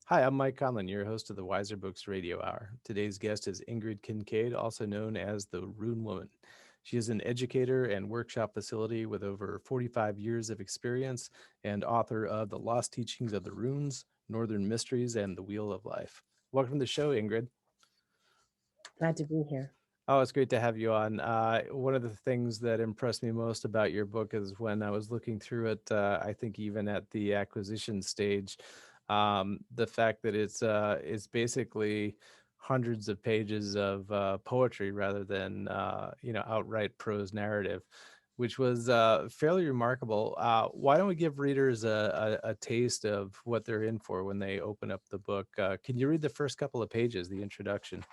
Hi, I'm Mike Conlon, your host of the Weiser Books Radio Hour. Today's guest is Ingrid Kincaid, also known as the Rune Woman. She is an educator and workshop facility with over 45 years of experience and author of The Lost Teachings of the Runes, Northern Mysteries, and The Wheel of Life. Welcome to the show, Ingrid. Glad to be here. Oh, it's great to have you on. One of the things that impressed me most about your book is when I was looking through it, I think even at the acquisition stage, the fact that it's basically hundreds of pages of poetry rather than outright prose narrative, which was fairly remarkable. Why don't we give readers a taste of what they're in for when they open up the book? Can you read the first couple of pages, the introduction?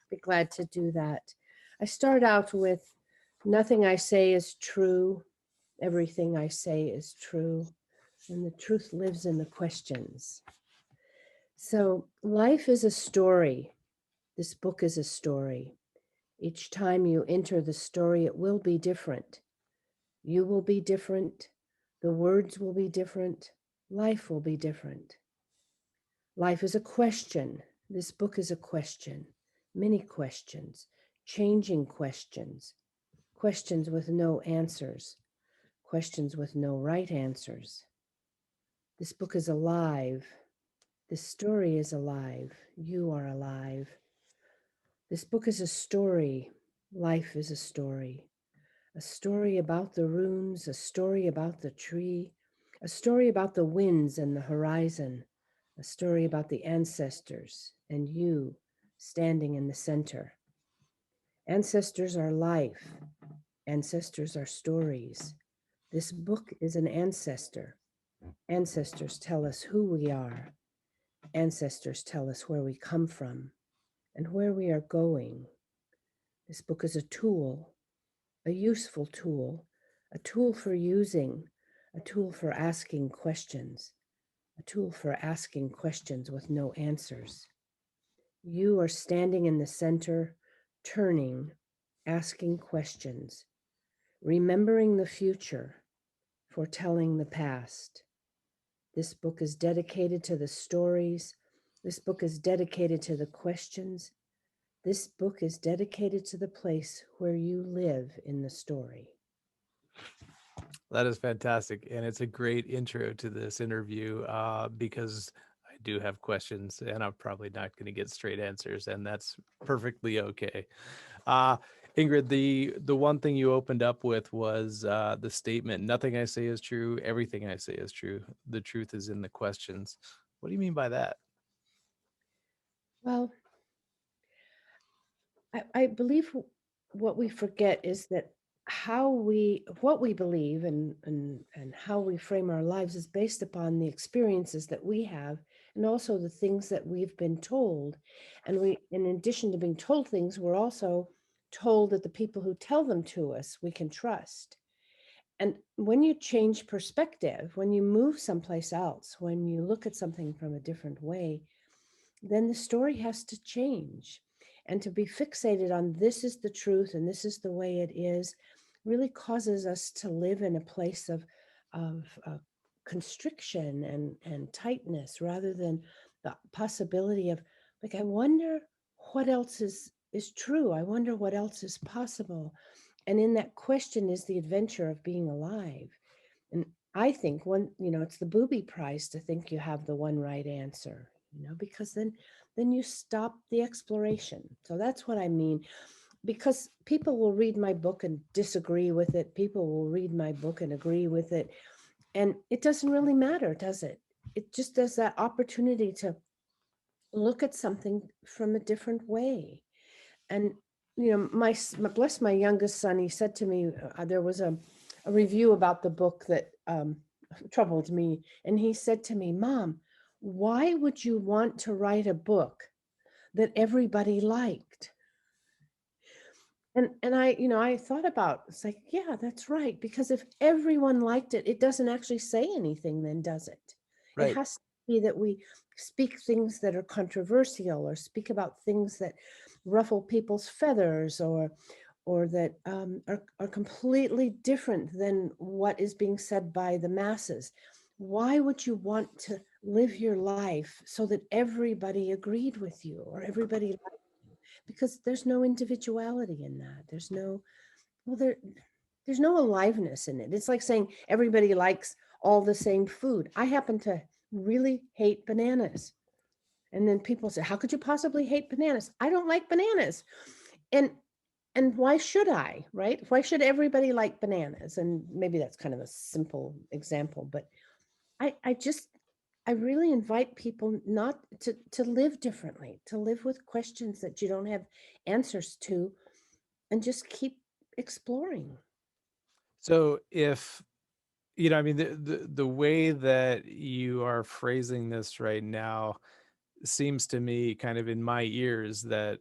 Be glad to do that. I start out with nothing I say is true, everything I say is true, and the truth lives in the questions. So, life is a story. This book is a story. Each time you enter the story, it will be different. You will be different. The words will be different. Life will be different. Life is a question. This book is a question. Many questions, changing questions, questions with no answers, questions with no right answers. This book is alive. This story is alive. You are alive. This book is a story. Life is a story about the runes, a story about the tree, a story about the winds and the horizon, a story about the ancestors and you standing in the center. Ancestors are life, ancestors are stories. This book is an ancestor. Ancestors tell us who we are, ancestors tell us where we come from and where we are going. This book is a useful a tool for using, a tool for asking questions, a tool for asking questions with no answers. You are standing in the center, turning, asking questions, remembering the future, foretelling the past. This book is dedicated to the stories. This book is dedicated to the questions. This book is dedicated to the place where you live in the story. That is fantastic. And it's a great intro to this interview because I do have questions and I'm probably not going to get straight answers, and that's perfectly okay. Uh, Ingrid, the one thing you opened up with was the statement, nothing I say is true, everything I say is true. The truth is in the questions. What do you mean by that? Well, I believe what we forget is that what we believe and how we frame our lives is based upon the experiences that we have and also the things that we've been told. And we, in addition to being told things, we're also told that the people who tell them to us we can trust. And when you change perspective, when you move someplace else, when you look at something from a different way, then the story has to change. And to be fixated on this is the truth and this is the way it is really causes us to live in a place of constriction and tightness rather than the possibility of, like, I wonder what else is true. I wonder what else is possible. And in that question is the adventure of being alive. And I think it's the booby prize to think you have the one right answer, because then you stop the exploration. So that's what I mean. Because people will read my book and disagree with it. People will read my book and agree with it. And it doesn't really matter, does it? It just does that opportunity to look at something from a different way. And bless my youngest son, he said to me, there was a review about the book that troubled me, and he said to me, Mom, why would you want to write a book that everybody liked? And I thought about, it's like, yeah, that's right, because if everyone liked it, it doesn't actually say anything, then does it? It Right. has to be that we speak things that are controversial or speak about things that ruffle people's feathers or that are completely different than what is being said by the masses. Why would you want to live your life so that everybody agreed with you or everybody, because there's no individuality in that. There's no, well, there's no aliveness in it. It's like saying everybody likes all the same food. I happen to really hate bananas. And then people say, how could you possibly hate bananas? I don't like bananas. And why should I, right? Why should everybody like bananas? And maybe that's kind of a simple example, but I just I really invite people not to live differently, to live with questions that you don't have answers to, and just keep exploring. So if I mean, the way that you are phrasing this right now seems to me, kind of in my ears, that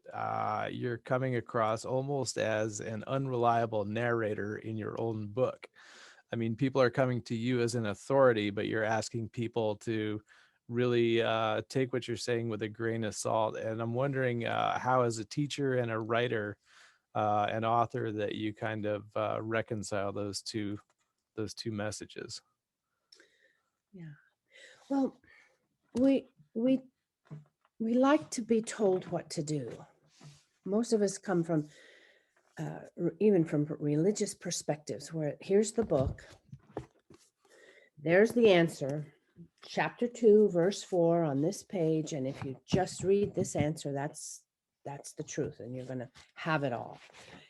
you're coming across almost as an unreliable narrator in your own book. I mean, people are coming to you as an authority, but you're asking people to really take what you're saying with a grain of salt. And I'm wondering how, as a teacher and a writer, an author, that you kind of reconcile those two messages. Yeah. Well, we we we like to be told what to do. Most of us come from even from religious perspectives, where here's the book, there's the answer, chapter 2 verse 4 on this page, and if you just read this answer, that's the truth, and you're going to have it all.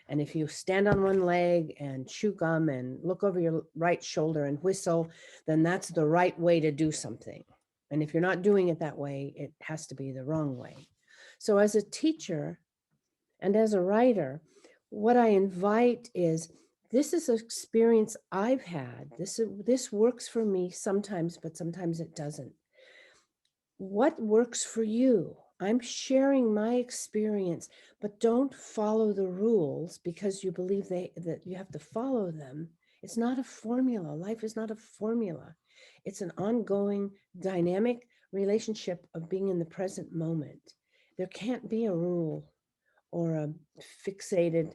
And if you stand on one leg and chew gum and look over your right shoulder and whistle, then that's the right way to do something. And if you're not doing it that way, it has to be the wrong way. So as a teacher and as a writer, what I invite is, this is an experience I've had. This works for me sometimes, but sometimes it doesn't. What works for you? I'm sharing my experience, but don't follow the rules because you believe that you have to follow them. It's not a formula. Life is not a formula. It's an ongoing dynamic relationship of being in the present moment. There can't be a rule or a fixated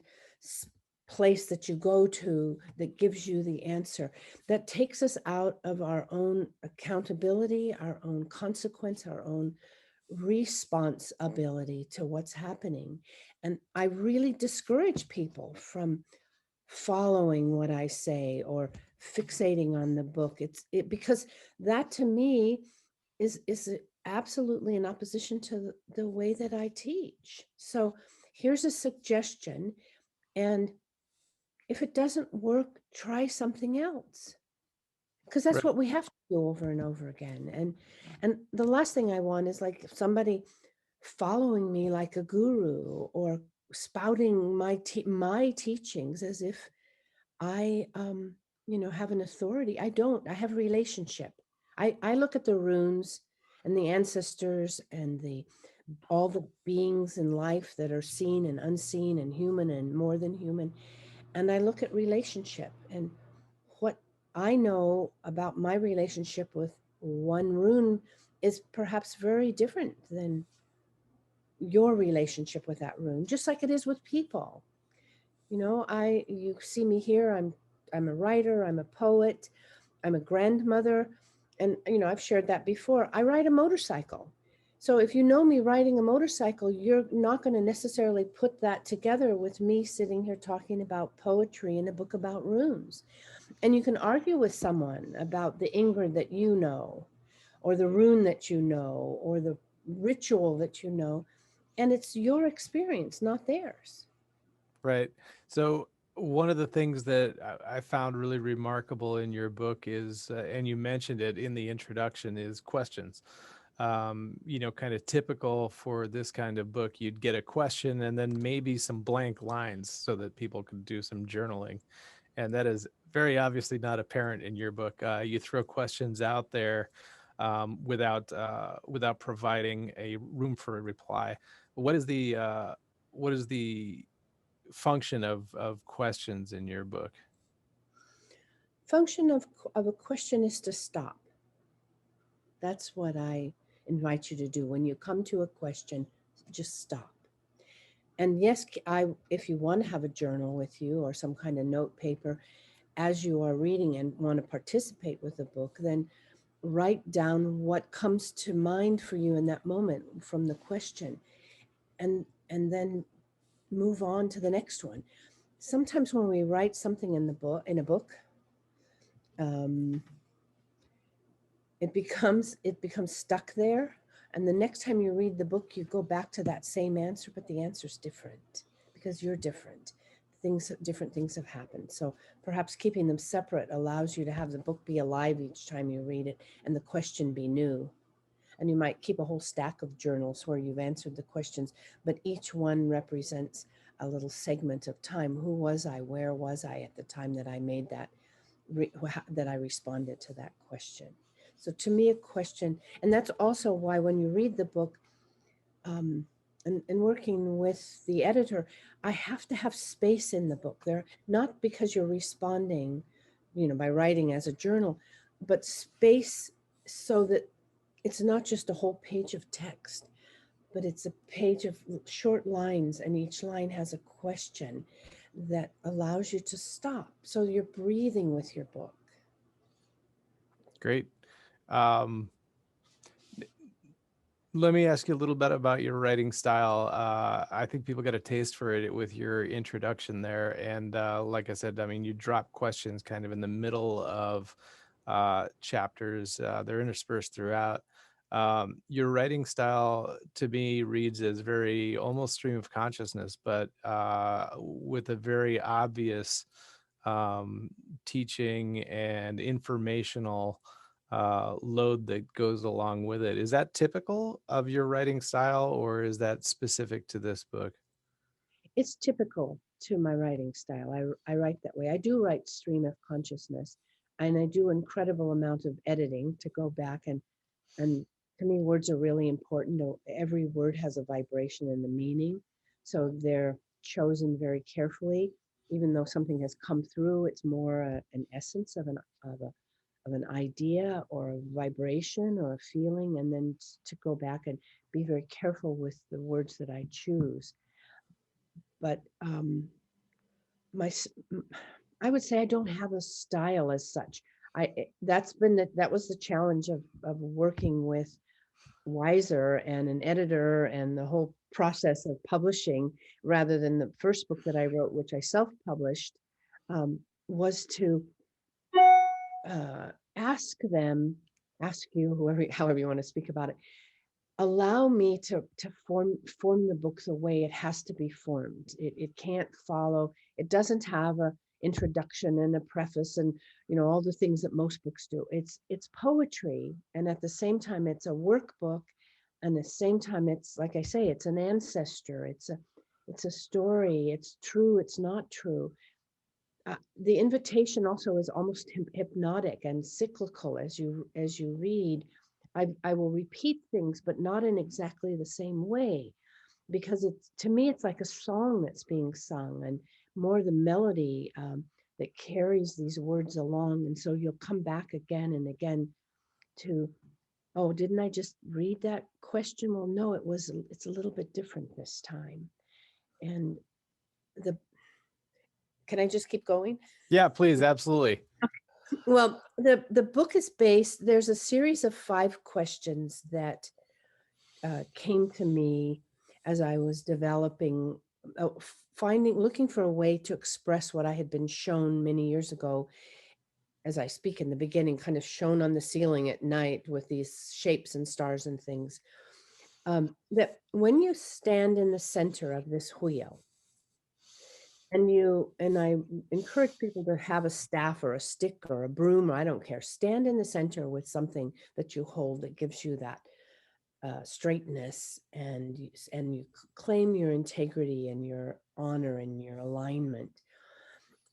place that you go to that gives you the answer. That takes us out of our own accountability, our own consequence, our own responsibility to what's happening. And I really discourage people from following what I say or fixating on the book. Because that, to me, is absolutely in opposition to the way that I teach. So here's a suggestion, and if it doesn't work, try something else, because that's Right. what we have to do over and over again. And the last thing I want is like somebody following me like a guru or spouting my teachings as if I have an authority. I don't. I have a relationship. I look at the runes and the ancestors and the all the beings in life that are seen and unseen and human and more than human, and I look at relationship, and what I know about my relationship with one rune is perhaps very different than your relationship with that rune, just like it is with people. You see me here, I'm a writer, I'm a poet, I'm a grandmother, and I've shared that before. I ride a motorcycle. So if you know me riding a motorcycle, you're not going to necessarily put that together with me sitting here talking about poetry in a book about runes. And you can argue with someone about the Ingrid that you know, or the rune that you know, or the ritual that you know, and it's your experience, not theirs. Right. So one of the things that I found really remarkable in your book is, and you mentioned it in the introduction, is questions. Kind of typical for this kind of book, you'd get a question and then maybe some blank lines so that people could do some journaling. And that is very obviously not apparent in your book. You throw questions out there without providing a room for a reply. What is the function of questions in your book? Function of a question is to stop. That's what I invite you to do. When you come to a question, just stop. And yes, if you want to have a journal with you or some kind of note paper as you are reading and want to participate with the book, then write down what comes to mind for you in that moment from the question, and then move on to the next one. Sometimes when we write something in a book, um, it becomes stuck there, and the next time you read the book you go back to that same answer, but the answer's different because you're different. Different things have happened, so perhaps keeping them separate allows you to have the book be alive each time you read it and the question be new. And you might keep a whole stack of journals where you've answered the questions, but each one represents a little segment of time. Who was I? Where was I at the time that I made that I responded to that question? So to me, a question, and that's also why when you read the book, um, and working with the editor, I have to have space in the book there, not because you're responding, by writing as a journal, but space so that it's not just a whole page of text, but it's a page of short lines, and each line has a question that allows you to stop. So you're breathing with your book. Great. Um, Let me ask you a little bit about your writing style. I think people get a taste for it with your introduction there. And like I said, I mean, you drop questions kind of in the middle of chapters, they're interspersed throughout. Your writing style to me reads as very almost stream of consciousness, but with a very obvious um, teaching and informational load that goes along with it. Is that typical of your writing style, or is that specific to this book? It's typical to my writing style. I write that way. I do write stream of consciousness, and I do incredible amount of editing to go back, and to me words are really important. Every word has a vibration and a meaning, so they're chosen very carefully. Even though something has come through, it's more an essence of an idea or a vibration or a feeling, and then to go back and be very careful with the words that I choose. But my I would say I don't have a style as such. That was the challenge of working with Weiser and an editor and the whole process of publishing, rather than the first book that I wrote, which I self-published, was to ask you, however you want to speak about it, allow me to form the book the way it has to be formed. It can't follow. It doesn't have a introduction and a preface and all the things that most books do. It's poetry, and at the same time it's a workbook, and at the same time it's, like I say, it's an ancestor. It's a story. It's true. It's not true. The invitation also is almost hypnotic and cyclical as you read. I will repeat things, but not in exactly the same way, because to me it's like a song that's being sung, and more the melody that carries these words along. And so you'll come back again and again to, oh, didn't I just read that question? Well, no, it's a little bit different this time. And the can I just keep going? Yeah, please, absolutely. Well, the book is based, there's a series of 5 questions that came to me as I was developing, looking for a way to express what I had been shown many years ago, as I speak in the beginning, kind of shown on the ceiling at night with these shapes and stars and things. That when you stand in the center of this wheel, and I encourage people to have a staff or a stick or a broom, or I don't care, stand in the center with something that you hold that gives you that straightness, and you claim your integrity and your honor and your alignment.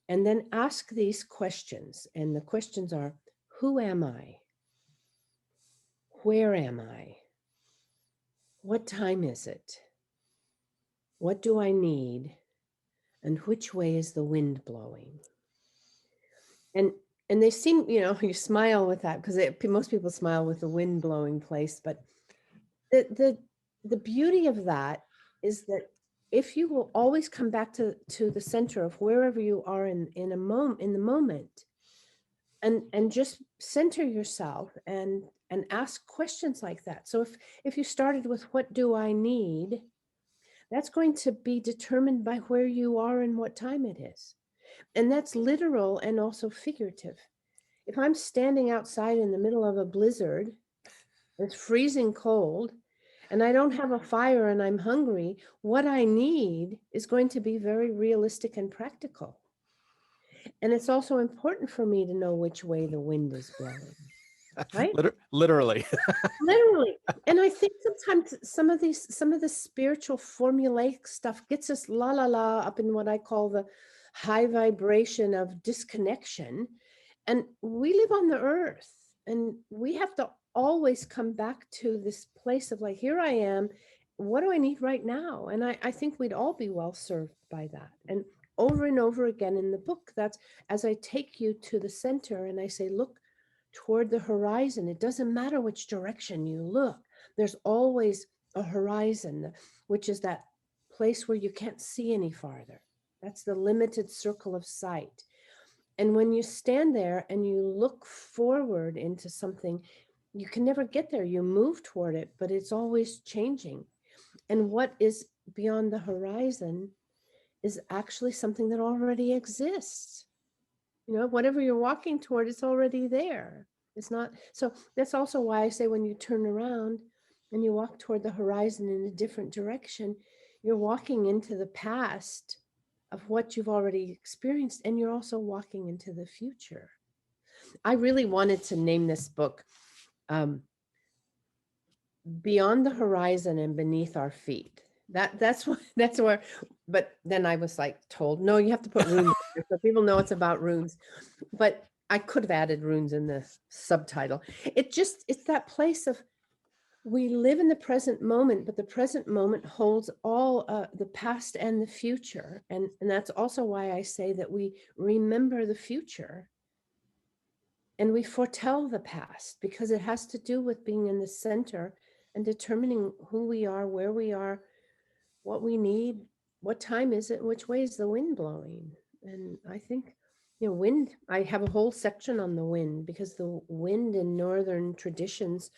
And then ask these questions. And the questions are, who am I? Where am I? What time is it? What do I need? And which way is the wind blowing? And they seem, you smile with that, because most people smile with the wind blowing place. But the beauty of that is that if you will always come back to the center of wherever you are in the moment, and just center yourself and ask questions like that. So if you started with what do I need, that's going to be determined by where you are and what time it is. And that's literal and also figurative. If I'm standing outside in the middle of a blizzard, it's freezing cold, and I don't have a fire and I'm hungry, what I need is going to be very realistic and practical. And it's also important for me to know which way the wind is blowing, right? Literally. Literally. And I think sometimes some of the spiritual formulaic stuff gets us la la la up in what I call the high vibration of disconnection. And we live on the earth, and we have to always come back to this place of like, here I am. What do I need right now? And I think we'd all be well served by that. And over again in the book, that's as I take you to the center and I say, look toward the horizon. It doesn't matter which direction you look, there's always a horizon, which is that place where you can't see any farther. That's the limited circle of sight. And when you stand there and you look forward into something, you can never get there. You move toward it, but it's always changing. And what is beyond the horizon is actually something that already exists. You know, whatever you're walking toward, it's already there. It's not. So that's also why I say when you turn around and you walk toward the horizon in a different direction, you're walking into the past of what you've already experienced, and you're also walking into the future. I really wanted to name this book um, Beyond the Horizon and Beneath Our Feet. That's what that's where, but then I was like told, no, you have to put runes so people know it's about runes. But I could have added runes in the subtitle. It's that place of we live in the present moment, but the present moment holds all the past and the future. And that's also why I say that we remember the future and we foretell the past, because it has to do with being in the center and determining who we are, where we are, what we need, what time is it, and which way is the wind blowing. And I think, wind, I have a whole section on the wind, because the wind in Northern traditions,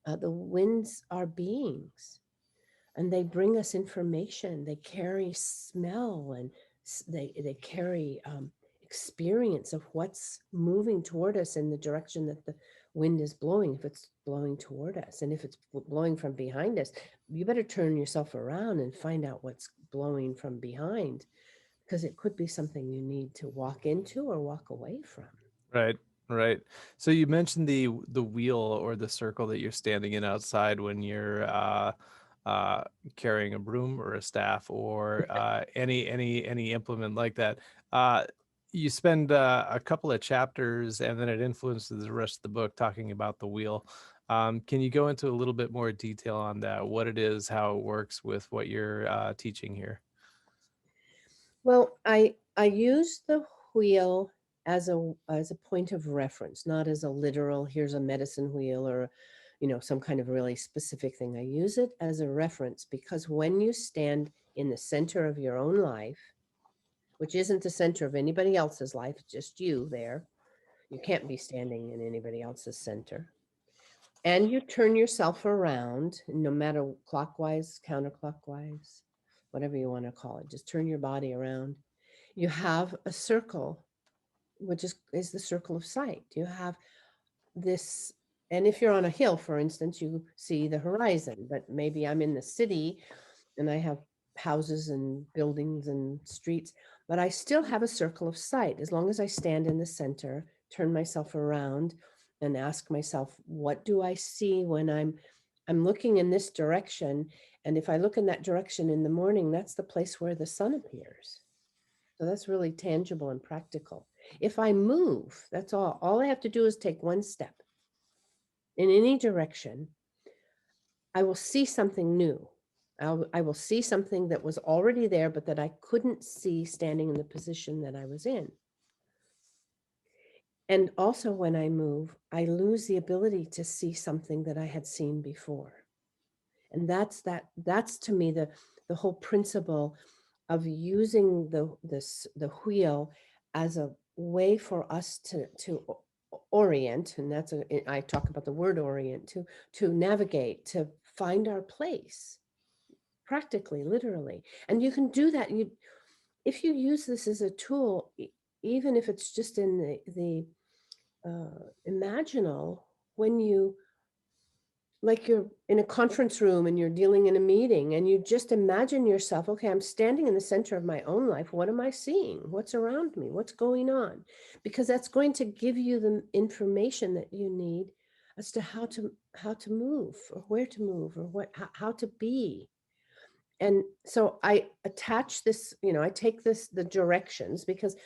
the winds are beings and they bring us information. They carry smell and they carry experience of what's moving toward us in the direction that the wind is blowing. If it's blowing toward us, and if it's blowing from behind us, you better turn yourself around and find out what's blowing from behind, because it could be something you need to walk into or walk away from. Right, right. So you mentioned the wheel or the circle that you're standing in outside when you're uh, carrying a broom or a staff or any implement like that. Uh, you spend a couple of chapters, and then it influences the rest of the book talking about the wheel. Can you go into a little bit more detail on that? What it is, how it works with what you're teaching here? Well, I use the wheel as a point of reference, not as a literal, here's a medicine wheel or some kind of really specific thing. I use it as a reference because when you stand in the center of your own life, which isn't the center of anybody else's life, it's just you there. You can't be standing in anybody else's center. And you turn yourself around, no matter clockwise, counterclockwise, whatever you want to call it, just turn your body around. You have a circle, which is the circle of sight. You have this, and if you're on a hill, for instance, you see the horizon, but maybe I'm in the city and I have houses and buildings and streets, but I still have a circle of sight as long as I stand in the center, turn myself around and ask myself, what do I see when I'm looking in this direction? And if I look in that direction in the morning, that's the place where the sun appears. So that's really tangible and practical. If I move, that's all. All I have to do is take one step in any direction. I will see something new. I will see something that was already there, but that I couldn't see standing in the position that I was in. And also when I move, I lose the ability to see something that I had seen before. And that's to me the whole principle of using the wheel as way for us to orient, and I talk about the word orient, to navigate, to find our place, practically, literally. And you can do that. If you use this as a tool, even if it's just in the imaginal, when you, like, you're in a conference room and you're dealing in a meeting, and you just imagine yourself, okay, I'm standing in the center of my own life. What am I seeing? What's around me? What's going on? Because that's going to give you the information that you need as to how to move, or where to move, or how to be. And so I attach this, I take the directions, because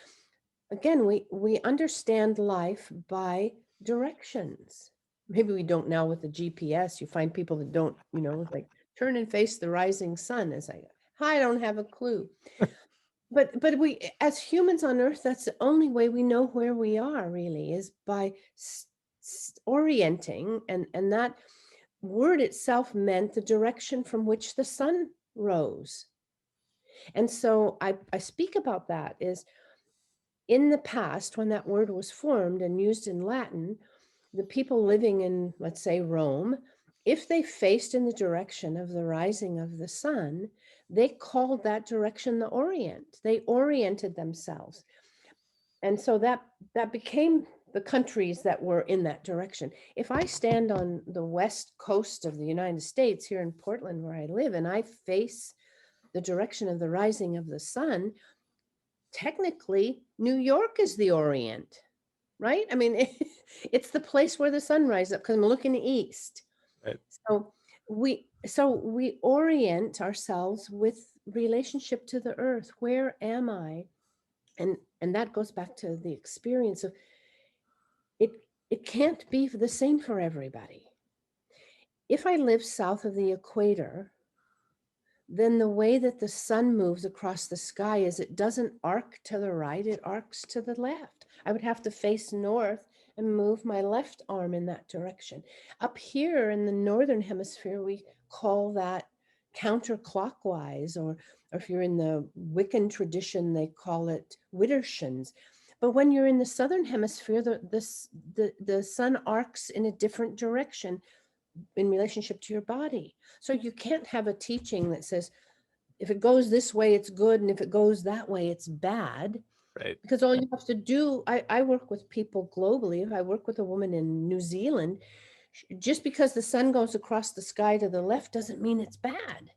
again, we understand life by directions. Maybe we don't now with the GPS. You find people that don't, like, turn and face the rising sun. As I don't have a clue. But we, as humans on Earth, that's the only way we know where we are, really, is by orienting, and that word itself meant the direction from which the sun rose. And so I speak about that is, in the past, when that word was formed and used in Latin, the people living in, let's say, Rome, if they faced in the direction of the rising of the sun, they called that direction the Orient. They oriented themselves. And so that became the countries that were in that direction. If I stand on the west coast of the United States, here in Portland, where I live, and I face the direction of the rising of the sun, technically New York is the Orient, right? I mean, it's the place where the sun rises up, because I'm looking east. Right. So we orient ourselves with relationship to the earth. Where am I? And that goes back to the experience of it. It can't be the same for everybody. If I live south of the equator, then the way that the sun moves across the sky is, it doesn't arc to the right, it arcs to the left. I would have to face north and move my left arm in that direction. Up here in the northern hemisphere, we call that counterclockwise, or if you're in the Wiccan tradition, they call it Widdershins. But when you're in the southern hemisphere, the sun arcs in a different direction in relationship to your body. So you can't have a teaching that says, if it goes this way, it's good, and if it goes that way, it's bad. Right. Because all you have to do, I work with people globally. If I work with a woman in New Zealand, just because the sun goes across the sky to the left doesn't mean it's bad.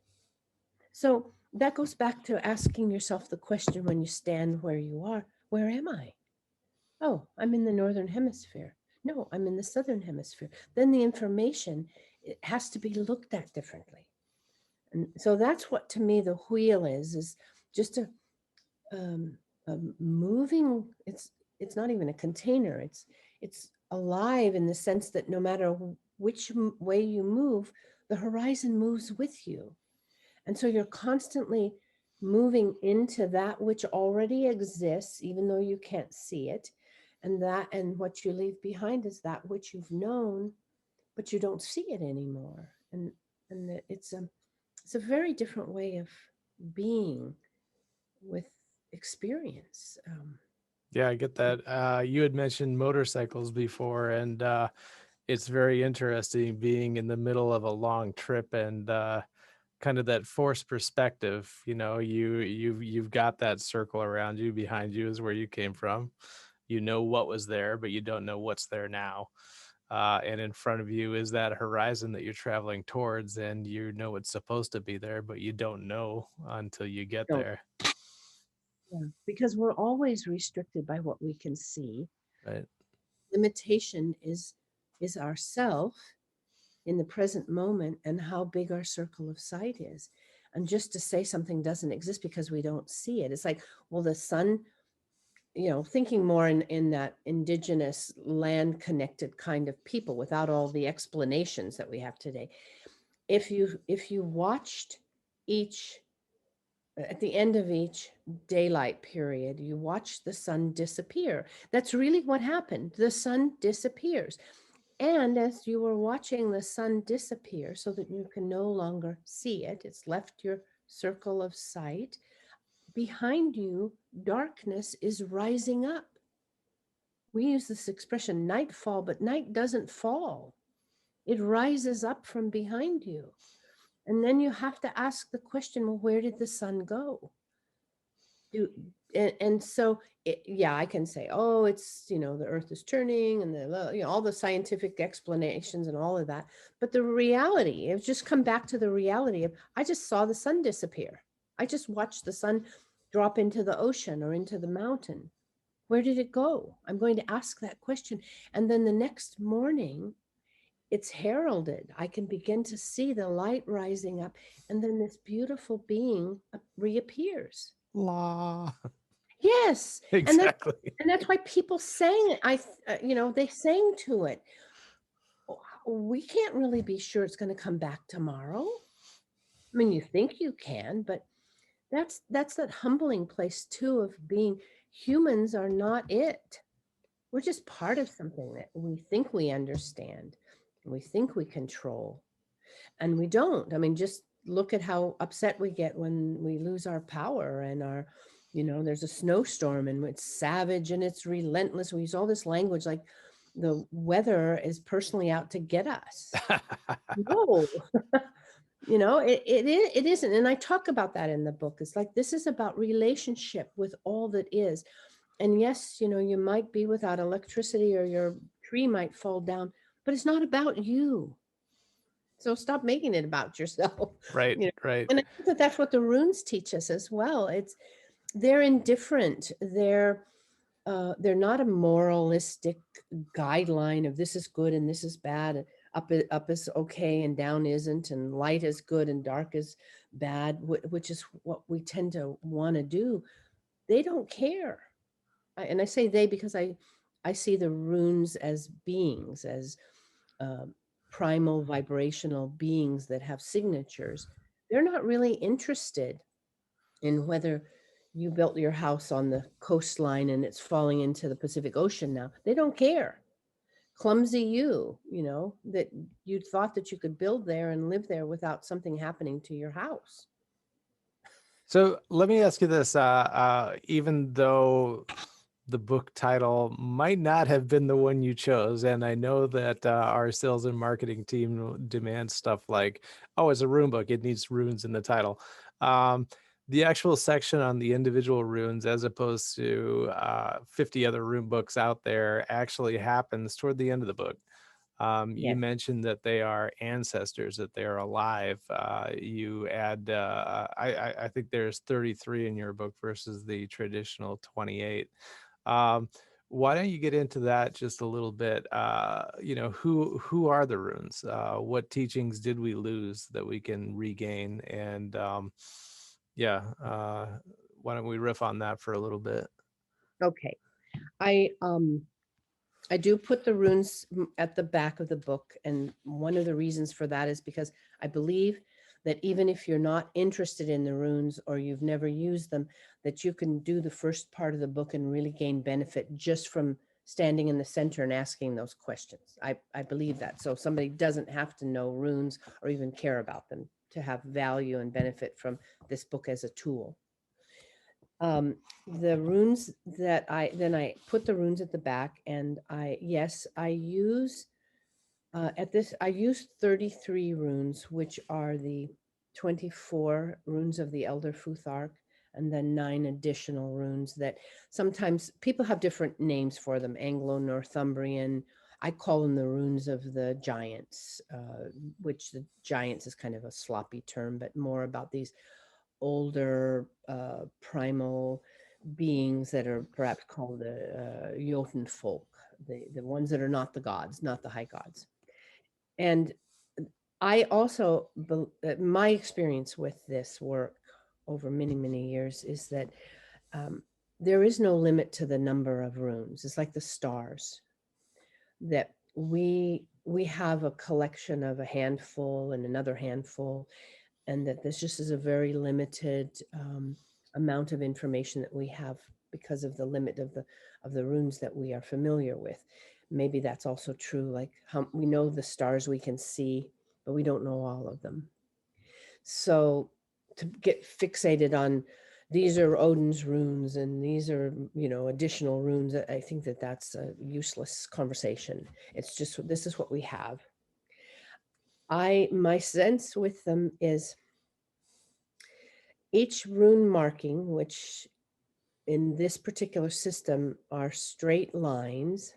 So that goes back to asking yourself the question, when you stand where you are, where am I? Oh, I'm in the northern hemisphere. No, I'm in the southern hemisphere. Then the information, it has to be looked at differently. And so that's what, to me, the wheel is just um, a moving. It's not even a container. It's alive, in the sense that no matter which way you move, the horizon moves with you. And so you're constantly moving into that which already exists, even though you can't see it. And what you leave behind is that which you've known, but you don't see it anymore. And it's a very different way of being with experience. Yeah, I get that. You had mentioned motorcycles before, and it's very interesting being in the middle of a long trip and kind of that forced perspective. You've got that circle around you, behind you is where you came from. You know what was there, but you don't know what's there now. And in front of you is that horizon that you're traveling towards, and you know it's supposed to be there, but you don't know until you get Don't, there. yeah, because we're always restricted by what we can see. Right. Limitation is ourself in the present moment, and how big our circle of sight is. And just to say something doesn't exist because we don't see it, it's like, well, the sun, thinking more in that indigenous land connected kind of people, without all the explanations that we have today. If you watched each at the end of each daylight period, you watch the sun disappear. That's really what happened. The sun disappears. And as you were watching the sun disappear, so that you can no longer see it, it's left your circle of sight. Behind you, darkness is rising up. We use this expression nightfall, but night doesn't fall. It rises up from behind you. And then you have to ask the question, well, where did the sun go? Do and so yeah, I can say, oh, it's, the earth is turning and all the scientific explanations and all of that. But the reality, it's just come back to the reality of I just saw the sun disappear. I just watched the sun drop into the ocean or into the mountain. Where did it go? I'm going to ask that question. And then the next morning, it's heralded. I can begin to see the light rising up, and then this beautiful being reappears. La. Yes, Exactly. and that's why people sang it. They sang to it. We can't really be sure it's going to come back tomorrow. I mean, you think you can, but that's that humbling place too of being humans are not it. We're just part of something that we think we understand, we think we control, and we don't. I mean, just look at how upset we get when we lose our power and there's a snowstorm and it's savage and it's relentless. We use all this language like the weather is personally out to get us. No, it isn't. And I talk about that in the book. It's like, this is about relationship with all that is. And yes, you might be without electricity or your tree might fall down, but it's not about you. So stop making it about yourself. Right, you know. right. And I think that that's what the runes teach us as well. They're indifferent. They're not a moralistic guideline of this is good and this is bad. Up is okay and down isn't, and light is good and dark is bad, which is what we tend to want to do. They don't care. And I say they because I see the runes as beings, as uh, primal vibrational beings that have signatures. They're not really interested in whether you built your house on the coastline and it's falling into the Pacific Ocean now. They don't care. Clumsy that you thought that you could build there and live there without something happening to your house. So let me ask you this: even though the book title might not have been the one you chose, and I know that our sales and marketing team demands stuff like, "Oh, it's a rune book; it needs runes in the title." Um, the actual section on the individual runes, as opposed to 50 other rune books out there, actually happens toward the end of the book. You Yes. mentioned that they are ancestors, that they are alive. You add, I think there's 33 in your book versus the traditional 28. Um, why don't you get into that just a little bit? Who are the runes? What teachings did we lose that we can regain? And yeah, why don't we riff on that for a little bit? Okay. I do put the runes at the back of the book. And one of the reasons for that is because I believe that even if you're not interested in the runes or you've never used them, that you can do the first part of the book and really gain benefit just from standing in the center and asking those questions. I believe that. So somebody doesn't have to know runes or even care about them to have value and benefit from this book as a tool. The runes that I put the runes at the back, and I use I use 33 runes, which are the 24 runes of the Elder Futhark, and then 9 additional runes that sometimes people have different names for them. Anglo-Northumbrian. I call them the runes of the giants, which the giants is kind of a sloppy term, but more about these older primal beings that are perhaps called the Jotun folk, the ones that are not the gods, not the high gods. And I also, my experience with this work over many, many years is that um, there is no limit to the number of runes. It's like the stars that we have a collection of a handful and another handful, and that this just is a very limited amount of information that we have because of the limit of the runes that we are familiar with. Maybe that's also true, like how we know the stars we can see, but we don't know all of them. So to get fixated on these are Odin's runes and these are, additional runes. I think that that's a useless conversation. It's just, this is what we have. My sense with them is each rune marking, which in this particular system are straight lines,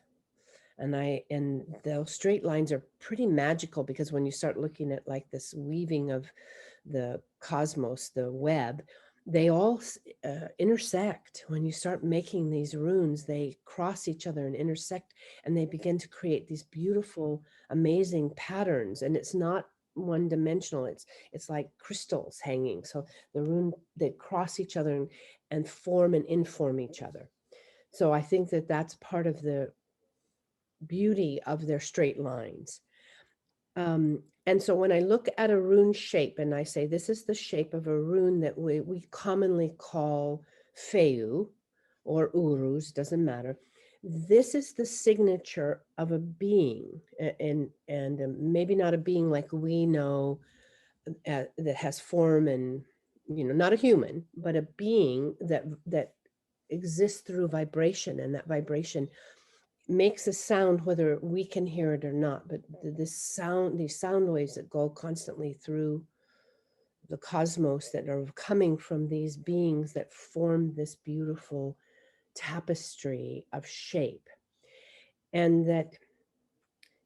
and those straight lines are pretty magical, because when you start looking at like this weaving of the cosmos, the web, they all intersect. When you start making these runes, they cross each other and intersect, and they begin to create these beautiful, amazing patterns. And it's not one dimensional, it's like crystals hanging. So the rune, they cross each other and form and inform each other. So I think that that's part of the beauty of their straight lines. And so when I look at a rune shape and I say, this is the shape of a rune that we commonly call Feu or Urus, doesn't matter. This is the signature of a being, and maybe not a being like we know, that has form and, not a human, but a being that exists through vibration, and that vibration makes a sound whether we can hear it or not. But this sound, these sound waves that go constantly through the cosmos, that are coming from these beings that form this beautiful tapestry of shape. And that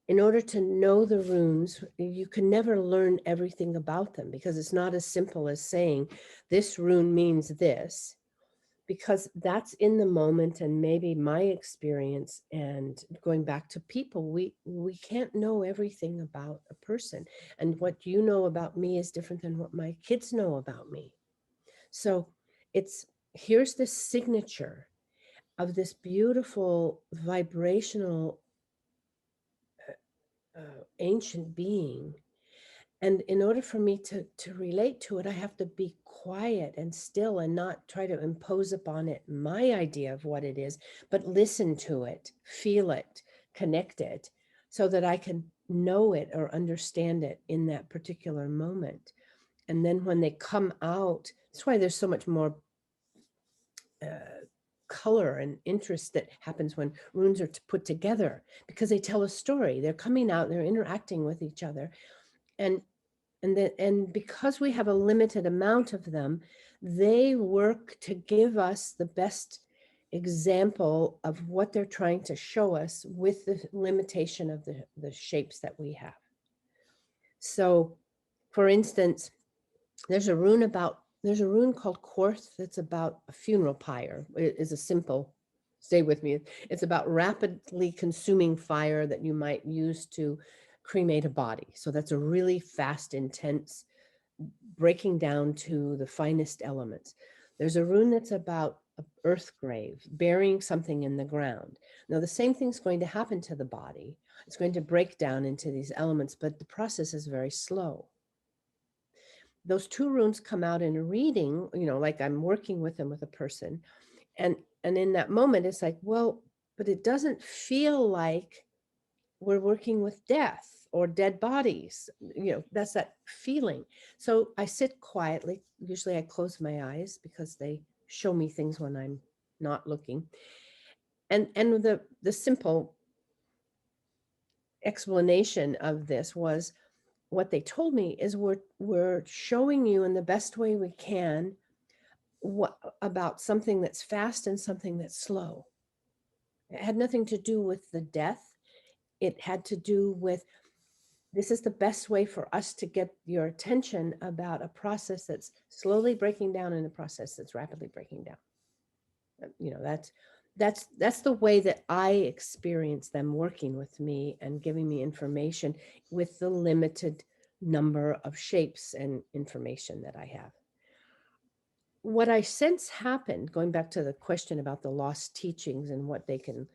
in order to know the runes, you can never learn everything about them, because it's not as simple as saying this rune means this, because that's in the moment. And maybe my experience, and going back to people, we can't know everything about a person, and what you know about me is different than what my kids know about me. So it's, here's this signature of this beautiful vibrational ancient being. And in order for me to relate to it, I have to be quiet and still, and not try to impose upon it my idea of what it is, but listen to it, feel it, connect it, so that I can know it or understand it in that particular moment. And then when they come out, that's why there's so much more color and interest that happens when runes are put together, because they tell a story. They're coming out, they're interacting with each other. And because we have a limited amount of them, they work to give us the best example of what they're trying to show us with the limitation of the shapes that we have. So, for instance, there's a rune called Korth that's about a funeral pyre. It is a simple, stay with me. It's about rapidly consuming fire that you might use to cremate a body. So that's a really fast, intense breaking down to the finest elements. There's a rune that's about an earth grave, burying something in the ground. Now, the same thing's going to happen to the body. It's going to break down into these elements, but the process is very slow. Those two runes come out in a reading, like I'm working with them with a person. And in that moment, it's like, well, but it doesn't feel like we're working with death or dead bodies. That's that feeling. So I sit quietly. Usually I close my eyes, because they show me things when I'm not looking. And the simple explanation of this was, what they told me is, we're showing you in the best way we can what about something that's fast and something that's slow. It had nothing to do with the death. It had to do with, this is the best way for us to get your attention about a process that's slowly breaking down and a process that's rapidly breaking down. That's the way that I experience them working with me and giving me information with the limited number of shapes and information that I have. What I sense happened, going back to the question about the lost teachings and what they can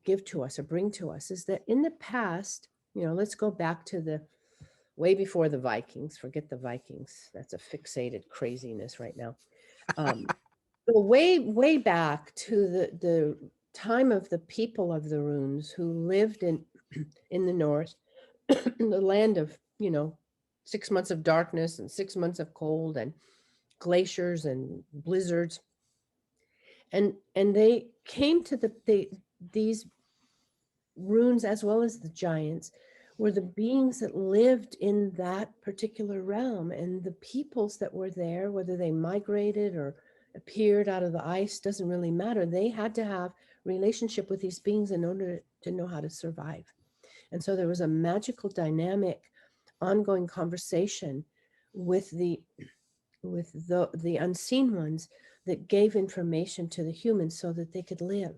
give to us or bring to us, is that in the past, let's go back to the way before the Vikings. Forget the Vikings. That's a fixated craziness right now. Go way back to the time of the people of the runes who lived in the north, the land of, 6 months of darkness and 6 months of cold and glaciers and blizzards. And they came to these runes, as well as the giants, were the beings that lived in that particular realm. And the peoples that were there, whether they migrated or appeared out of the ice, doesn't really matter. They had to have relationship with these beings in order to know how to survive. And so there was a magical dynamic, ongoing conversation with the unseen ones that gave information to the humans so that they could live.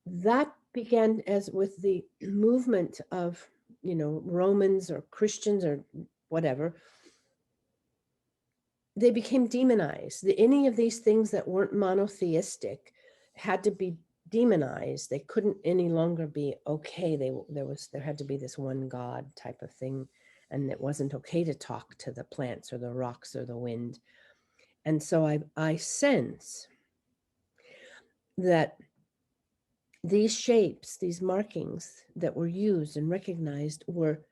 That began as with the movement of, Romans or Christians or whatever. They became demonized. Any of these things that weren't monotheistic had to be demonized. They couldn't any longer be okay. There had to be this one God type of thing, and it wasn't okay to talk to the plants or the rocks or the wind. And so I sense that these shapes, these markings that were used and recognized, were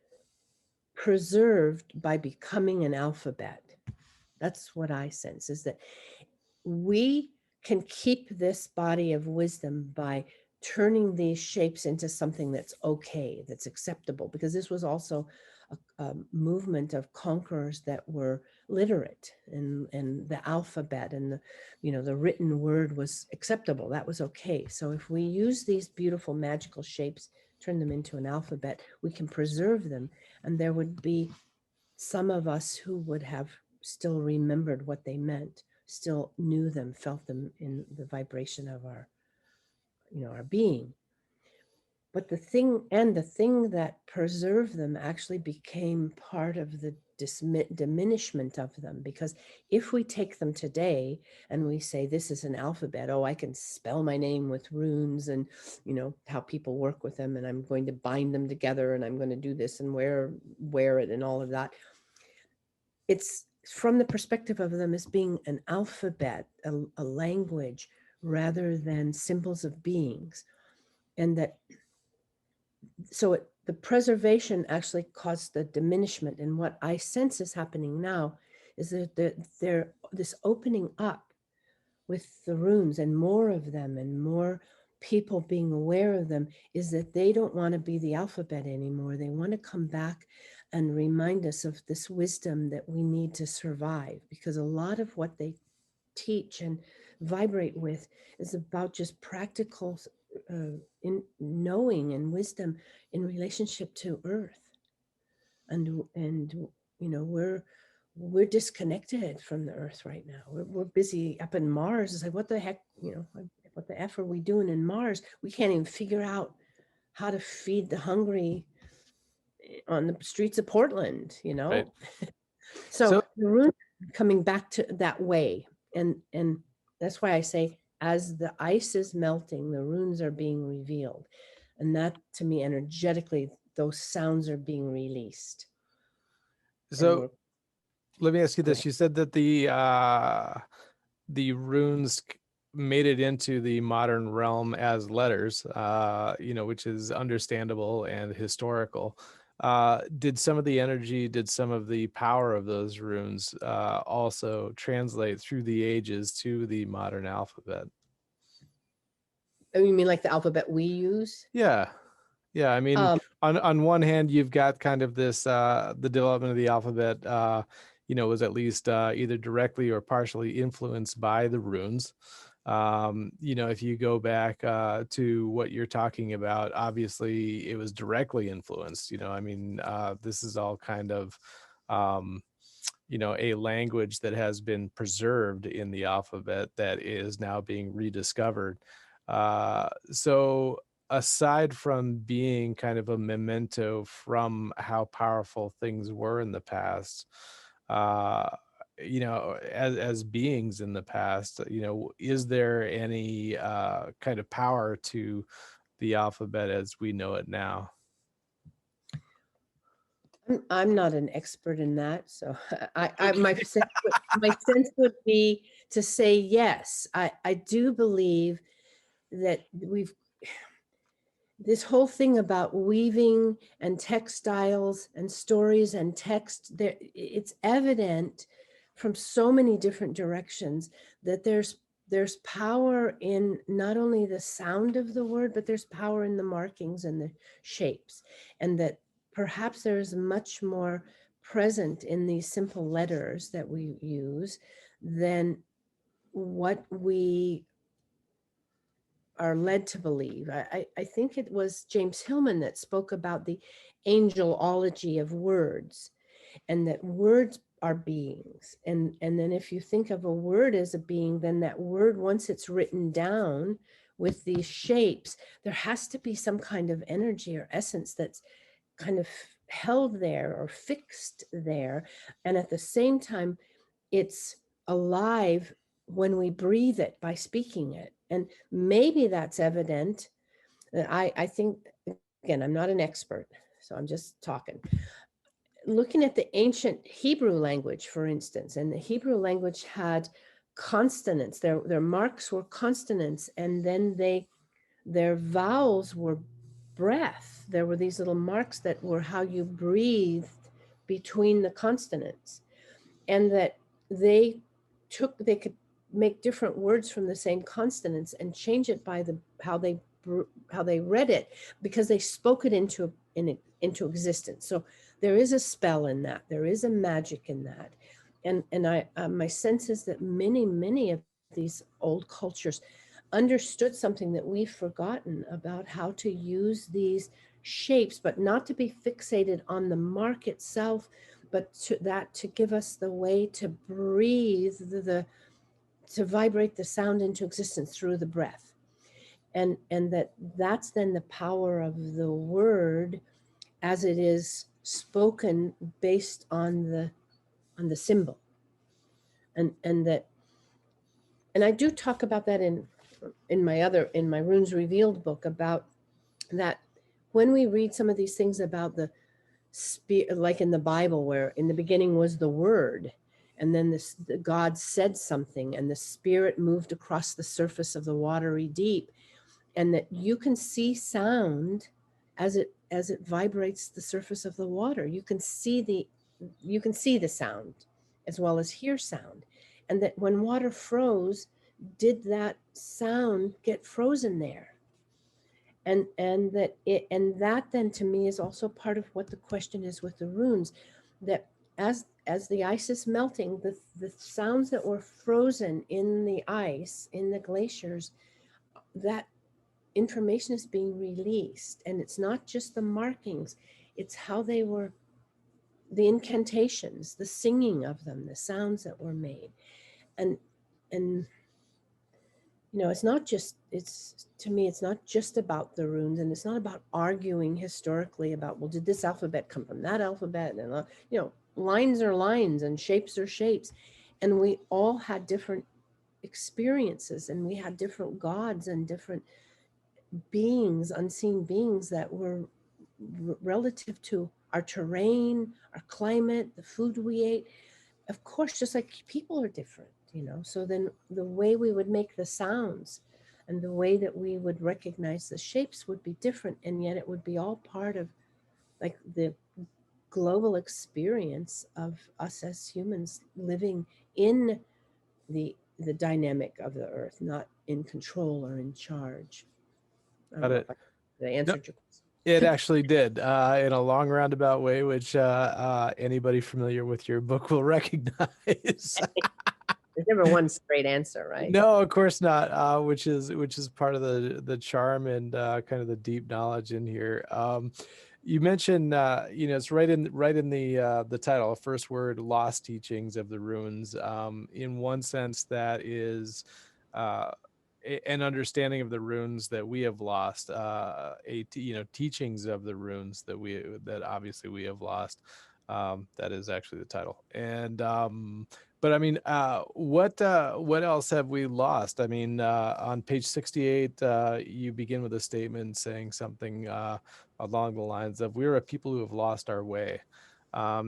preserved by becoming an alphabet. That's what I sense, is that we can keep this body of wisdom by turning these shapes into something that's okay, that's acceptable, because this was also a movement of conquerors that were literate, and the alphabet and the written word was acceptable. That was okay. So if we use these beautiful magical shapes, turn them into an alphabet, we can preserve them, and there would be some of us who would have still remembered what they meant, still knew them, felt them in the vibration of our being. But the thing that preserved them actually became part of the diminishment of them. Because if we take them today and we say, this is an alphabet, I can spell my name with runes, and how people work with them, and I'm going to bind them together, and I'm going to do this and wear it and all of that. It's from the perspective of them as being an alphabet, a language, rather than symbols of beings. And the preservation actually caused the diminishment. And what I sense is happening now is that they're this opening up with the runes, and more of them, and more people being aware of them, is that they don't want to be the alphabet anymore. They want to come back and remind us of this wisdom that we need to survive, because a lot of what they teach and vibrate with is about just practical in knowing and wisdom in relationship to Earth. And we're disconnected from the Earth right now. We're busy up in Mars. It's like, what the heck, what the F are we doing in Mars? We can't even figure out how to feed the hungry on the streets of Portland, Right. So the runes coming back to that way. And that's why I say, as the ice is melting, the runes are being revealed. And that, to me, energetically, those sounds are being released. So let me ask you this. You said that the runes made it into the modern realm as letters, which is understandable and historical. Did some of the energy, did some of the power of those runes also translate through the ages to the modern alphabet? Oh, you mean like the alphabet we use? Yeah. I mean, on one hand, you've got kind of this the development of the alphabet, was at least either directly or partially influenced by the runes. If you go back to what you're talking about, obviously it was directly influenced. This is all kind of a language that has been preserved in the alphabet that is now being rediscovered. So aside from being kind of a memento from how powerful things were in the past, as beings in the past, is there any kind of power to the alphabet as we know it now? I'm not an expert in that, so my sense would be to say yes. I do believe that this whole thing about weaving and textiles and stories and text, there it's evident from so many different directions that there's power in not only the sound of the word, but there's power in the markings and the shapes, and that perhaps there's much more present in these simple letters that we use than what we are led to believe. I think it was James Hillman that spoke about the angelology of words, and that words are beings. And then if you think of a word as a being, then that word, once it's written down with these shapes, there has to be some kind of energy or essence that's kind of held there or fixed there. And at the same time, it's alive when we breathe it by speaking it. And maybe that's evident. I think, again, I'm not an expert, so I'm just talking. Looking at the ancient Hebrew language, for instance, and the Hebrew language had consonants, their marks were consonants, and then their vowels were breath. There were these little marks that were how you breathed between the consonants, and that they they could make different words from the same consonants and change it by the how they read it, because they spoke it into existence. So there is a spell in that, there is a magic in that. And I my sense is that many of these old cultures understood something that we've forgotten about, how to use these shapes, but not to be fixated on the mark itself, but to give us the way to breathe to vibrate the sound into existence through the breath. And that's then the power of the word as it is spoken based on the symbol. And that, and I do talk about that in my Runes Revealed book, about that when we read some of these things about the spirit, like in the Bible, where in the beginning was the word, and then the God said something, and the spirit moved across the surface of the watery deep, and that you can see sound as it vibrates the surface of the water. You can see the sound as well as hear sound. And that when water froze, did that sound get frozen there? And that then to me is also part of what the question is with the runes, that as the ice is melting, the sounds that were frozen in the ice in the glaciers, that information is being released. And it's not just the markings, it's how they were, the incantations, the singing of them, the sounds that were made. And it's not just, it's, to me, it's not just about the runes, and it's not about arguing historically about, well, did this alphabet come from that alphabet? And lines are lines and shapes are shapes, and we all had different experiences, and we had different gods and different beings, unseen beings, that were relative to our terrain, our climate, the food we ate. Of course, just like people are different, so then the way we would make the sounds and the way that we would recognize the shapes would be different, and yet it would be all part of like the global experience of us as humans living in the dynamic of the earth, not in control or in charge. I Got don't know it. if I No, answered your question. it actually did, in a long roundabout way, which anybody familiar with your book will recognize. There's never one straight answer, right? No, of course not. Which is part of the charm and kind of the deep knowledge in here. You mentioned, it's right in the title, first word, lost teachings of the runes. In one sense, that is uh, an understanding of the runes that we have lost, teachings of the runes that obviously we have lost. That is actually the title. And but I mean, what else have we lost? I mean, on page 68, you begin with a statement saying something along the lines of, "We're a people who have lost our way."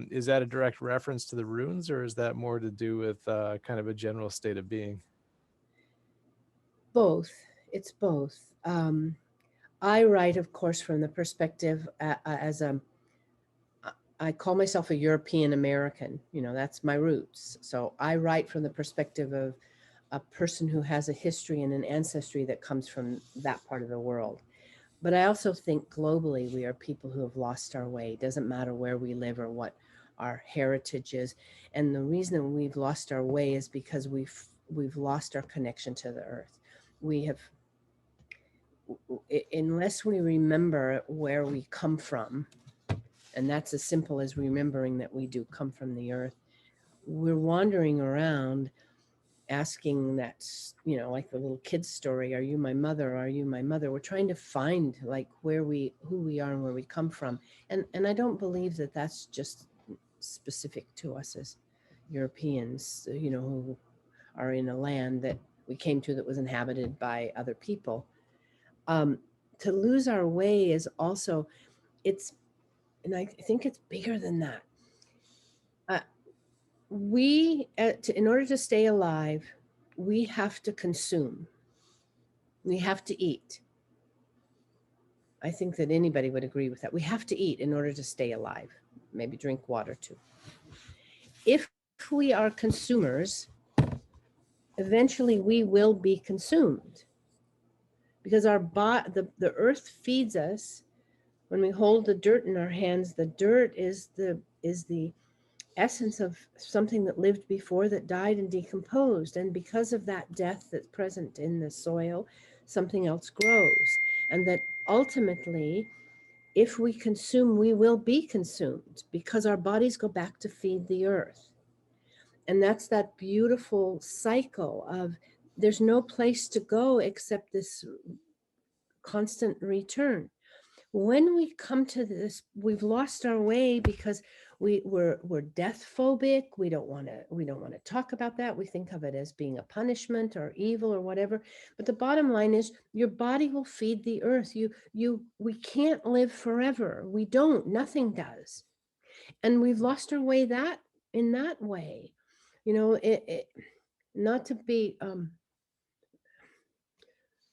Is that a direct reference to the runes, or is that more to do with kind of a general state of being? Both. It's both. I write, of course, from the perspective as a, I call myself a European American. That's my roots. So I write from the perspective of a person who has a history and an ancestry that comes from that part of the world. But I also think globally, we are people who have lost our way. It doesn't matter where we live or what our heritage is. And the reason we've lost our way is because we've lost our connection to the earth. We have, unless we remember where we come from, and that's as simple as remembering that we do come from the earth, we're wandering around asking that, like the little kid's story, are you my mother, are you my mother? We're trying to find like who we are and where we come from. And I don't believe that that's just specific to us as Europeans, who are in a land that we came to that was inhabited by other people. um, to lose our way is also, it's, and I think it's bigger than that. uh, in order to stay alive, we have to consume, we have to eat. I think that anybody would agree with that. We have to eat in order to stay alive, maybe drink water too. If we are consumers, eventually we will be consumed, because the earth feeds us. When we hold the dirt in our hands, the dirt is the essence of something that lived before, that died and decomposed. And because of that death that's present in the soil, something else grows. And that ultimately, if we consume, we will be consumed, because our bodies go back to feed the earth. And that's that beautiful cycle of, there's no place to go except this constant return. When we come to this, we've lost our way because we're death phobic. We don't want to talk about that. We think of it as being a punishment or evil or whatever. But the bottom line is, your body will feed the earth. We can't live forever. We don't. Nothing does. And we've lost our way in that way. Not to be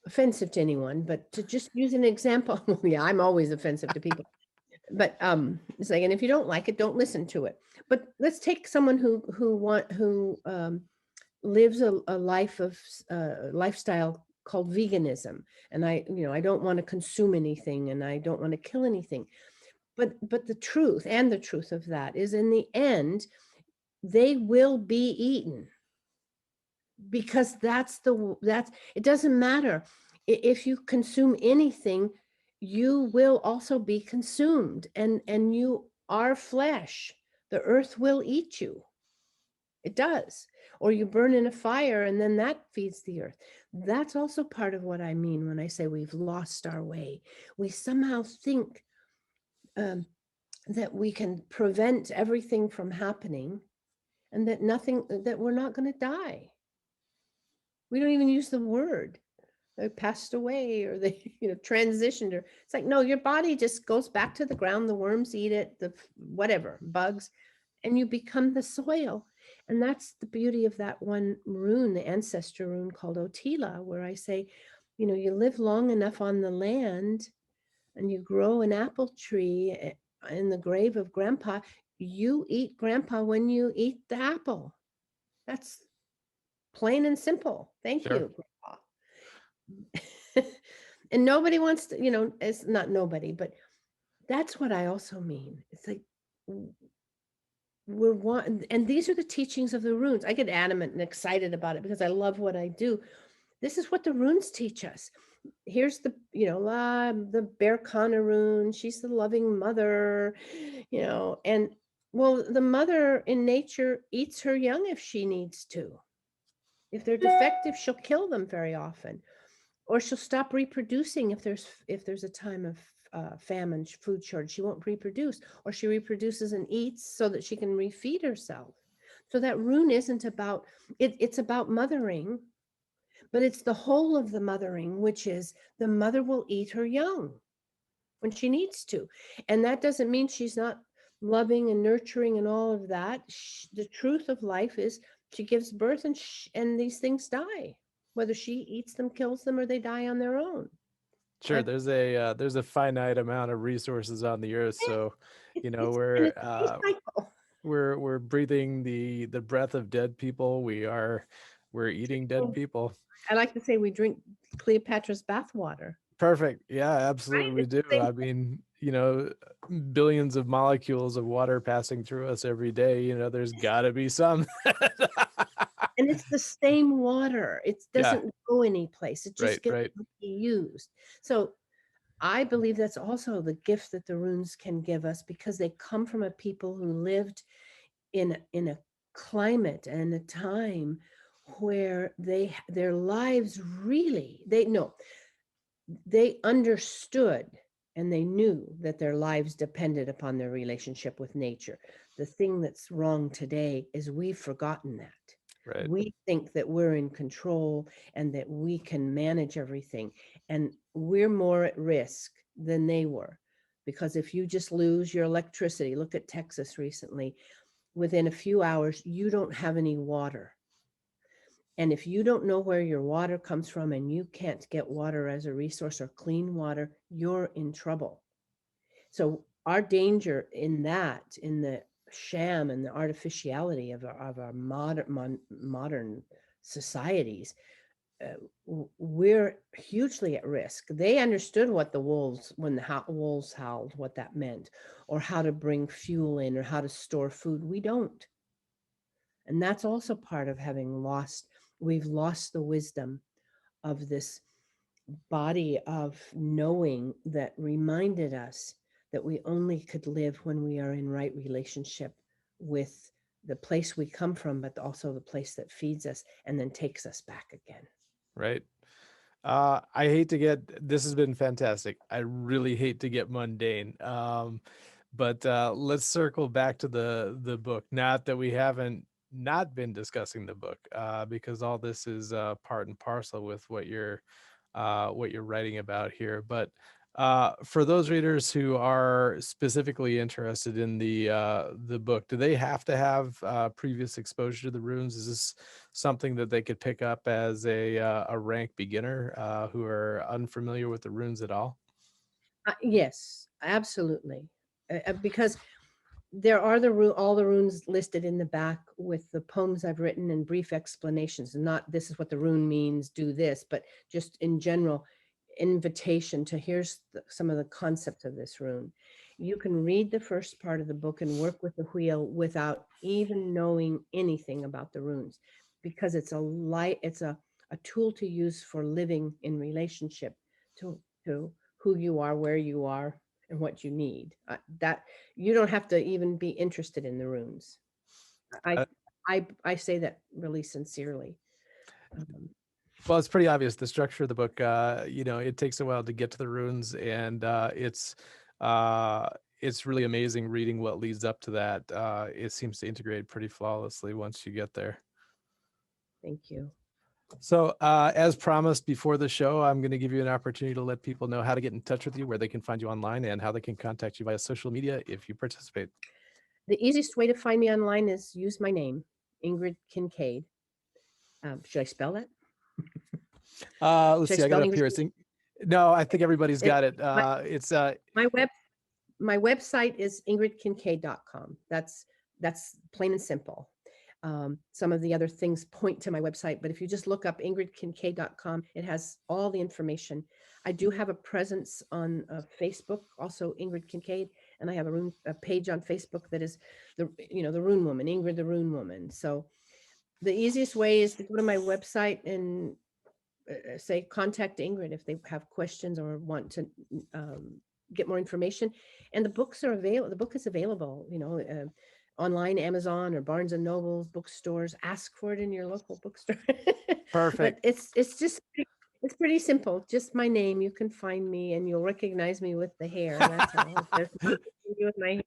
offensive to anyone, but to just use an example. Yeah, I'm always offensive to people. But it's like, and if you don't like it, don't listen to it. But let's take someone who lives a life of lifestyle called veganism. And I don't want to consume anything, and I don't want to kill anything. But the truth of that is, in the end, they will be eaten, because that's it doesn't matter. If you consume anything, you will also be consumed, and you are flesh. The earth will eat you. It does. Or you burn in a fire, and then that feeds the earth. That's also part of what I mean when I say we've lost our way. We somehow think um, that we can prevent everything from happening, and that we're not going to die. We don't even use the word. They passed away, or they transitioned, or it's like, no, your body just goes back to the ground. The worms eat it, the whatever bugs, and you become the soil. And that's the beauty of that one rune, the ancestor rune called Otila, where I say, you live long enough on the land, and you grow an apple tree in the grave of grandpa. You eat grandpa when you eat the apple. That's plain and simple. Thank Sure. you, grandpa. And nobody wants to, it's not nobody, but that's what I also mean. It's like, we're one, and these are the teachings of the runes. I get adamant and excited about it because I love what I do. This is what the runes teach us. Here's the Bear Kana rune. She's the loving mother, and well, the mother in nature eats her young if she needs to. If they're defective, she'll kill them very often, or she'll stop reproducing if there's a time of famine, food shortage. She won't reproduce, or she reproduces and eats so that she can refeed herself. So that rune isn't about it. It's about mothering, but it's the whole of the mothering, which is the mother will eat her young when she needs to, and that doesn't mean she's not loving and nurturing and all of that. The truth of life is, she gives birth, and these things die, whether she eats them, kills them, or they die on their own. Sure, there's a finite amount of resources on the earth, so you know And it's a cycle. we're breathing the breath of dead people. We're eating dead people. I like to say we drink Cleopatra's bathwater, Perfect. Yeah, absolutely right? we It's do. the same. I mean, billions of molecules of water passing through us every day. There's got to be some. And it's the same water. It Yeah, doesn't go anyplace. It right, just gets right, to be used. So I believe that's also the gift that the runes can give us because they come from a people who lived in a climate and a time where their lives really they understood and they knew that their lives depended upon their relationship with nature. The thing that's wrong today is we've forgotten that. right, We think that we're in control and that we can manage everything. And we're more at risk than they were. Because if you just lose your electricity, look at Texas recently, within a few hours, you don't have any water. And if you don't know where your water comes from and you can't get water as a resource or clean water, you're in trouble. So our danger in that, in the sham and the artificiality of our modern societies, we're hugely at risk. They understood what the wolves, when the wolves howled, what that meant, or how to bring fuel in, or how to store food. We don't. And that's also part of having we've lost the wisdom of this body of knowing that reminded us that we only could live when we are in right relationship with the place we come from, but also the place that feeds us and then takes us back again. right. I hate to get this has been fantastic. I really hate to get mundane. But let's circle back to the book. Not that we haven't not been discussing the book, because all this is part and parcel with what you're writing about here. But for those readers who are specifically interested in the book, do they have to have previous exposure to the runes? Is this something that they could pick up as a rank beginner who are unfamiliar with the runes at all? Yes, absolutely. Because there are all the runes listed in the back with the poems I've written and brief explanations. Not this is what the rune means, do this, but just in general, invitation to here's some of the concepts of this rune. You can read the first part of the book and work with the wheel without even knowing anything about the runes, because it's a tool to use for living in relationship to who you are, where you are, and what you need. That you don't have to even be interested in the runes. I Uh, I say that really sincerely. Um, well, it's pretty obvious the structure of the book. It takes a while to get to the runes, and uh, it's really amazing reading what leads up to that. It seems to integrate pretty flawlessly once you get there. thank you. So, as promised before the show, I'm going to give you an opportunity to let people know how to get in touch with you, where they can find you online, and how they can contact you via social media if you participate. The easiest way to find me online is use my name, Ingrid Kincaid. Should I spell that? Let's Should I see. I got spell it up Ingrid? here. No, I think everybody's It, got it. my, It's my web my website is ingridkincaid.com. That's plain and simple. Some of the other things point to my website, but if you just look up ingridkincaid.com, it has all the information. I do have a presence on Facebook, also Ingrid Kincaid, and I have a page on Facebook that is the Rune Woman, Ingrid the Rune Woman. So the easiest way is to go to my website and say contact Ingrid if they have questions or want to get more information. And the books are available. The book is available, online, Amazon or Barnes and Nobles, bookstores. Ask for it in your local bookstore. But perfect. it's pretty simple. Just my name. You can find me, and you'll recognize me with the hair. That's all. If there's nothing to do with my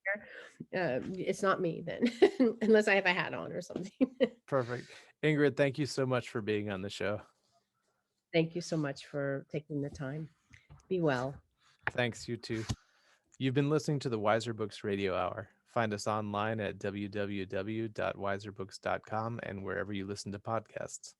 hair, it's not me then, unless I have a hat on or something. Perfect. Ingrid, thank you so much for being on the show. Thank you so much for taking the time. Be well. Thanks, you too. You've been listening to the Weiser Books Radio Hour. Find us online at www.weiserbooks.com and wherever you listen to podcasts.